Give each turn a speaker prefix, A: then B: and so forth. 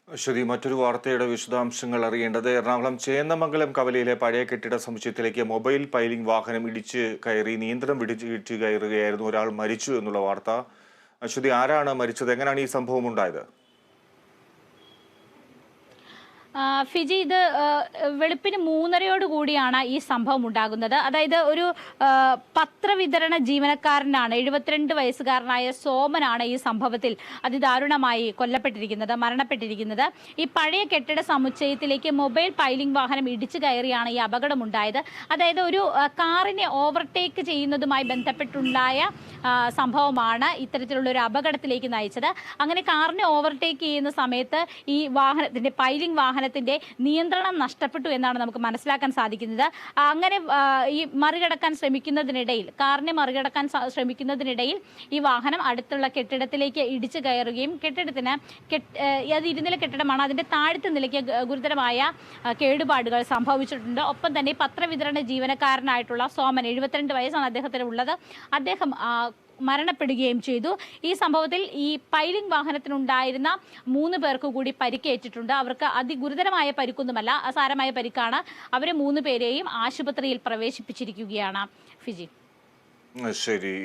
A: ശരി, മറ്റൊരു വാർത്തയുടെ വിശദാംശങ്ങൾ അറിയേണ്ടത് എറണാകുളം ചേന്നമംഗലം കവലയിലെ പഴയ കെട്ടിട സമുച്ചയത്തിലേക്ക് മൊബൈൽ പൈലിംഗ് വാഹനം ഇടിച്ച് കയറി നിയന്ത്രണം ഇടിച്ചു കയറുകയായിരുന്നു. ഒരാൾ മരിച്ചു എന്നുള്ള വാർത്ത. അശ്വതി, ആരാണ് മരിച്ചത്? എങ്ങനെയാണ് ഈ സംഭവം ഉണ്ടായത്?
B: ഫിജി, ഇത് വെളുപ്പിന് 3:30 കൂടിയാണ് ഈ സംഭവം ഉണ്ടാകുന്നത്. അതായത് ഒരു പത്രവിതരണ ജീവനക്കാരനാണ്, 72 വയസ്സുകാരനായ സോമനാണ് ഈ സംഭവത്തിൽ അതിദാരുണമായി മരണപ്പെട്ടിരിക്കുന്നത്. ഈ പഴയ കെട്ടിട സമുച്ചയത്തിലേക്ക് മൊബൈൽ പൈലിംഗ് വാഹനം ഇടിച്ചു കയറിയാണ് ഈ അപകടമുണ്ടായത്. അതായത് ഒരു കാറിനെ ഓവർടേക്ക് ചെയ്യുന്നതുമായി ബന്ധപ്പെട്ടുണ്ടായ സംഭവമാണ് ഇത്തരത്തിലുള്ള ഒരു അപകടത്തിലേക്ക് നയിച്ചത്. അങ്ങനെ കാറിനെ ഓവർടേക്ക് ചെയ്യുന്ന സമയത്ത് ഈ പൈലിംഗ് വാഹനത്തിന്റെ നിയന്ത്രണം നഷ്ടപ്പെട്ടു എന്നാണ് നമുക്ക് മനസ്സിലാക്കാൻ സാധിക്കുന്നത്. അങ്ങനെ ഈ കാറിനെ മറികടക്കാൻ ശ്രമിക്കുന്നതിനിടയിൽ ഈ വാഹനം അടുത്തുള്ള കെട്ടിടത്തിലേക്ക് ഇടിച്ചു കയറുകയും അത് ഇരുനില കെട്ടിടമാണ്, അതിന്റെ താഴത്തെ നിലയ്ക്ക് ഗുരുതരമായ കേടുപാടുകൾ സംഭവിച്ചിട്ടുണ്ട്. ഒപ്പം തന്നെ പത്രവിതരണ ജീവനക്കാരനായിട്ടുള്ള സോമൻ, 72 വയസ്സാണ് അദ്ദേഹത്തിന് ഉള്ളത്, അദ്ദേഹം മരണപ്പെടുകയും ചെയ്തു. ഈ സംഭവത്തിൽ ഈ പൈലിംഗ് വാഹനത്തിനുണ്ടായിരുന്ന 3 പേർക്ക് കൂടി പരിക്കേറ്റിട്ടുണ്ട്. അവർക്ക് അതിഗുരുതരമായ പരിക്കൊന്നുമല്ല, സാരമായ പരിക്കാണ്. അവരെ 3 പേരെയും ആശുപത്രിയിൽ പ്രവേശിപ്പിച്ചിരിക്കുകയാണ്. ഫിജി.
A: ശരി.